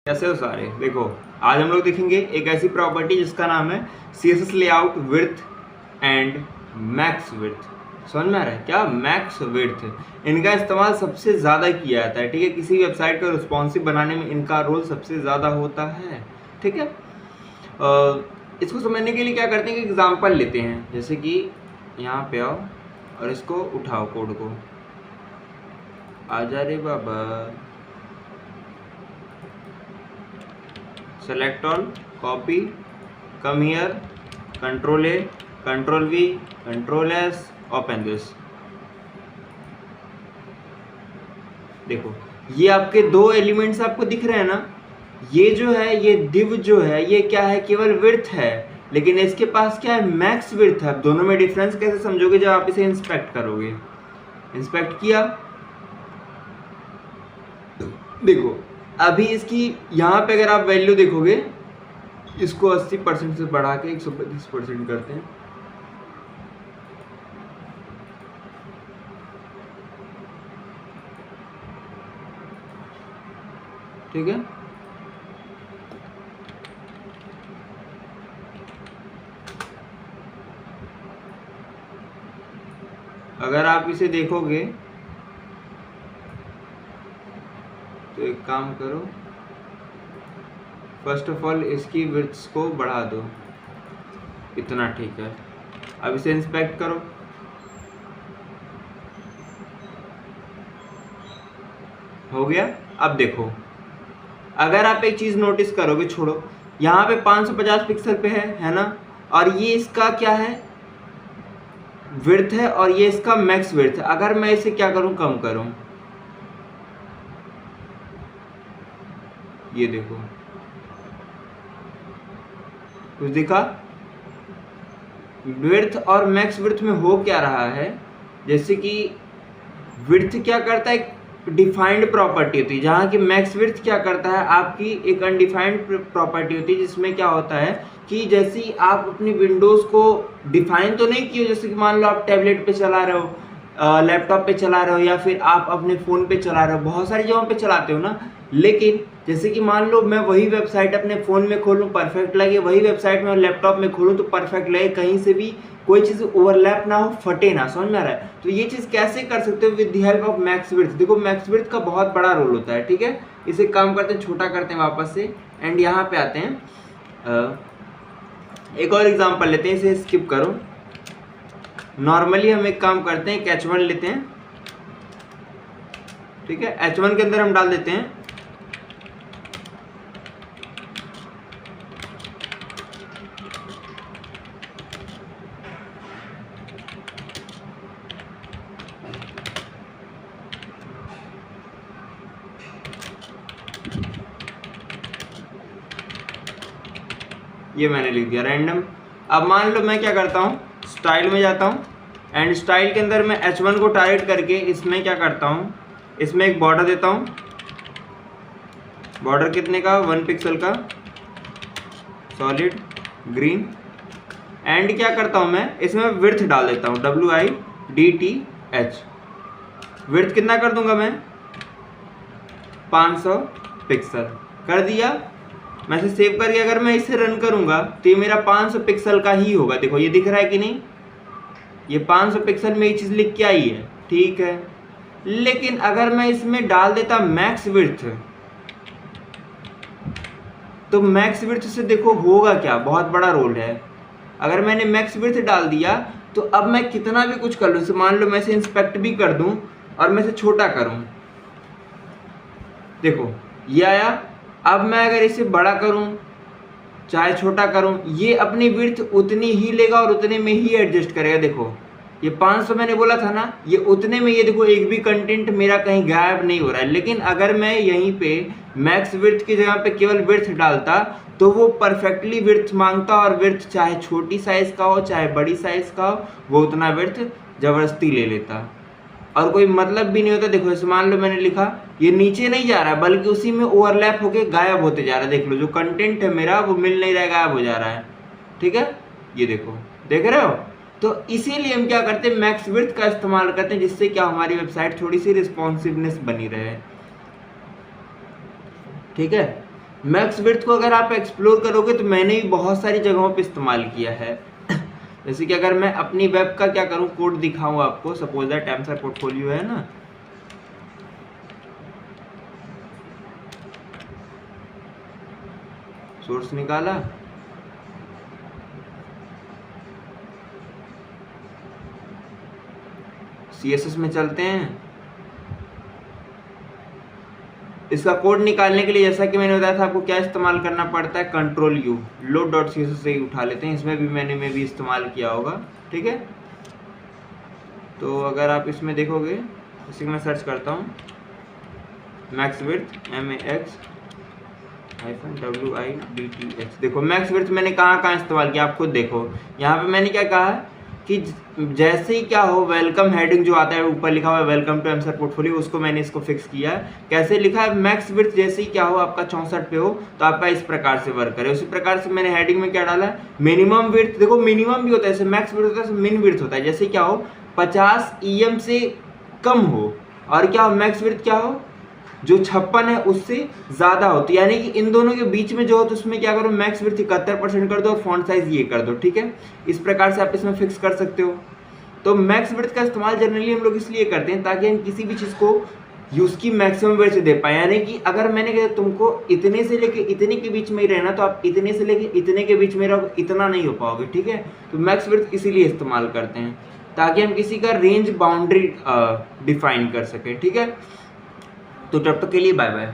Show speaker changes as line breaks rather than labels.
कैसे हो सारे। देखो आज हम लोग देखेंगे एक ऐसी प्रॉपर्टी जिसका नाम है CSS layout width and max width. समझ में आ रहा है क्या? मैक्स विड्थ, इनका इस्तेमाल सबसे ज़्यादा किया जाता है। ठीक है, किसी वेबसाइट को रिस्पॉन्सिव बनाने में इनका रोल सबसे ज़्यादा होता है। ठीक है, इसको समझने के लिए क्या करते हैं कि एग्जाम्पल लेते हैं। जैसे कि यहाँ पे आओ और इसको उठाओ, कोड को आजा रे बाबा, select all, copy, come here, control A, control V, control S, open this। देखो ये आपके दो एलिमेंट्स आपको दिख रहे हैं ना। ये जो है, ये div जो है, ये क्या है? केवल विड्थ है, लेकिन इसके पास क्या है? मैक्स विड्थ है। दोनों में डिफरेंस कैसे समझोगे? जब आप इसे इंस्पेक्ट करोगे। इंस्पेक्ट किया, देखो अभी इसकी यहाँ पे अगर आप वैल्यू देखोगे, इसको 80% से बढ़ा के 132% करते हैं। ठीक है, अगर आप इसे देखोगे तो एक काम करो, फर्स्ट ऑफ ऑल इसकी विड्थ को बढ़ा दो, इतना। ठीक है, अब इसे इंस्पेक्ट करो, हो गया। अब देखो, अगर आप एक चीज नोटिस करोगे, छोड़ो, यहाँ पे 550 पिक्सल पे है ना, और ये इसका क्या है? विड्थ है, और ये इसका मैक्स विड्थ है। अगर मैं इसे क्या करूं? कम करूं, ये देखो, कुछ दिखा? विड्थ और मैक्स विड्थ में हो क्या रहा है? जैसे कि विड्थ क्या करता है? डिफाइंड प्रॉपर्टी होती है, जहाँ की मैक्स विड्थ क्या करता है? आपकी एक अनडिफाइंड प्रॉपर्टी होती है, जिसमें क्या होता है कि जैसे ही आप अपनी विंडोज को डिफाइन तो नहीं किए, जैसे कि मान लो आप टैबलेट पे चला रहे हो, लैपटॉप पे चला रहे हो, या फिर आप अपने फ़ोन पे चला रहे हो, बहुत सारी जगहों पे चलाते हो ना। लेकिन जैसे कि मान लो मैं वही वेबसाइट अपने फ़ोन में खोलूँ, परफेक्ट लगे, वही वेबसाइट में लैपटॉप में खोलूँ तो परफेक्ट लगे, कहीं से भी कोई चीज़ ओवरलैप ना हो, फटे ना। समझ में आ रहा है? तो ये चीज़ कैसे कर सकते हो? With the help of max width. देखो मैक्स विड्थ का बहुत बड़ा रोल होता है। ठीक है, इसे काम करते हैं, छोटा करते हैं वापस से, एंड यहाँ पे आते हैं। एक और एग्जांपल लेते हैं, इसे स्किप करो। नॉर्मली हम एक काम करते हैं, एक H1 लेते हैं। ठीक है, H1 के अंदर हम डाल देते हैं ये मैंने लिख दिया रैंडम। अब मान लो मैं क्या करता हूँ, स्टाइल में जाता हूँ, एंड स्टाइल के अंदर मैं H1 को टारगेट करके इसमें क्या करता हूँ, इसमें एक बॉर्डर देता हूँ। बॉर्डर कितने का? 1 पिक्सल का, सॉलिड ग्रीन। एंड क्या करता हूँ मैं, इसमें विड्थ डाल देता हूँ, WIDTH। विड्थ कितना कर दूंगा मैं? 500 पिक्सल कर दिया। मैं इसे सेव करके अगर मैं इसे रन करूंगा तो ये मेरा 500 पिक्सल का ही होगा। देखो ये दिख रहा है कि नहीं? ये 500 पिक्सल में ये चीज़ लिख के आई है। ठीक है, लेकिन अगर मैं इसमें डाल देता मैक्स विड्थ, तो मैक्स विड्थ से देखो होगा क्या? बहुत बड़ा रोल है। अगर मैंने मैक्स विड्थ डाल दिया तो अब मैं कितना भी कुछ कर लूँ, मान लो मैं इसे इंस्पेक्ट भी कर दूँ और मैं इसे छोटा करूँ, देखो ये आया। अब मैं अगर इसे बड़ा करूं चाहे छोटा करूं, ये अपनी विड्थ उतनी ही लेगा और उतने में ही एडजस्ट करेगा। देखो ये 500 मैंने बोला था ना, ये उतने में, ये देखो एक भी कंटेंट मेरा कहीं गायब नहीं हो रहा है। लेकिन अगर मैं यहीं पे मैक्स विड्थ की जगह पे केवल विड्थ डालता तो वो परफेक्टली विड्थ मांगता, और विड्थ चाहे छोटी साइज का हो चाहे बड़ी साइज का हो, वो उतना विड्थ जबरदस्ती ले लेता और कोई मतलब भी नहीं होता। देखो इसे मान लो मैंने लिखा, ये नीचे नहीं जा रहा है बल्कि उसी में ओवरलैप होके गायब होते जा रहा है। देख लो जो कंटेंट है मेरा वो मिल नहीं रहा है, गायब हो जा रहा है। ठीक है, ये देखो, देख रहे हो? तो इसीलिए हम क्या करते हैं, मैक्स विड्थ का इस्तेमाल करते हैं, जिससे क्या हमारी वेबसाइट थोड़ी सी रिस्पॉन्सिवनेस बनी रहे। ठीक है, मैक्स विड्थ को अगर आप एक्सप्लोर करोगे तो मैंने भी बहुत सारी जगहों पे इस्तेमाल किया है। जैसे कि अगर मैं अपनी वेब का क्या करूँ, कोड दिखाऊँ आपको, सपोज दैट टेम्सर पोर्टफोलियो है ना, सोर्स निकाला, CSS में चलते हैं। इसका कोड निकालने के लिए जैसा कि मैंने बताया था आपको क्या इस्तेमाल करना पड़ता है, Ctrl+U, load.css से ही उठा लेते हैं। इसमें भी मैंने भी इस्तेमाल किया होगा, ठीक है। तो अगर आप इसमें देखोगे, जैसे कि मैं सर्च करता हूँ मैक्स विड्थ, MAX-WIDTH, देखो मैक्स विड्थ मैंने कहाँ कहाँ इस्तेमाल किया, आप खुद देखो। यहाँ पे मैंने क्या कहा कि जैसे ही क्या हो, वेलकम हेडिंग जो आता है ऊपर लिखा हुआ है वेलकम टू टेम्सर पोर्टफोलियो, उसको मैंने इसको फिक्स किया है। कैसे लिखा है, मैक्स विड्थ जैसे ही क्या हो आपका 64 पे हो तो आपका इस प्रकार से वर्क करे। उसी प्रकार से मैंने हेडिंग में क्या डाला है, मिनिमम विड्थ, देखो मिनिमम भी होता है, जैसे मैक्स विड्थ होता है मिन विड्थ होता है। जैसे क्या हो 50 EM से कम हो, और क्या हो मैक्स विड्थ क्या हो जो 56 है उससे ज़्यादा हो, तो यानी कि इन दोनों के बीच में जो हो तो उसमें क्या करो, मैक्स विड्थ 71% कर दो और फॉन्ट साइज ये कर दो, ठीक है। इस प्रकार से आप इसमें फिक्स कर सकते हो। तो मैक्स विड्थ का इस्तेमाल जनरली हम लोग इसलिए करते हैं ताकि हम किसी भी चीज़ को उसकी मैक्सिमम विड्थ दे पाए। यानी कि अगर मैंने कहा तुमको इतने से लेके इतने के बीच में ही रहना, तो आप इतने से लेके इतने के बीच में रहोगे, इतना नहीं हो पाओगे, ठीक है। तो मैक्स विड्थ इसीलिए इस्तेमाल करते हैं ताकि हम किसी का रेंज बाउंड्री डिफाइन कर सकें, ठीक है। तो तब तक के लिए बाय बाय।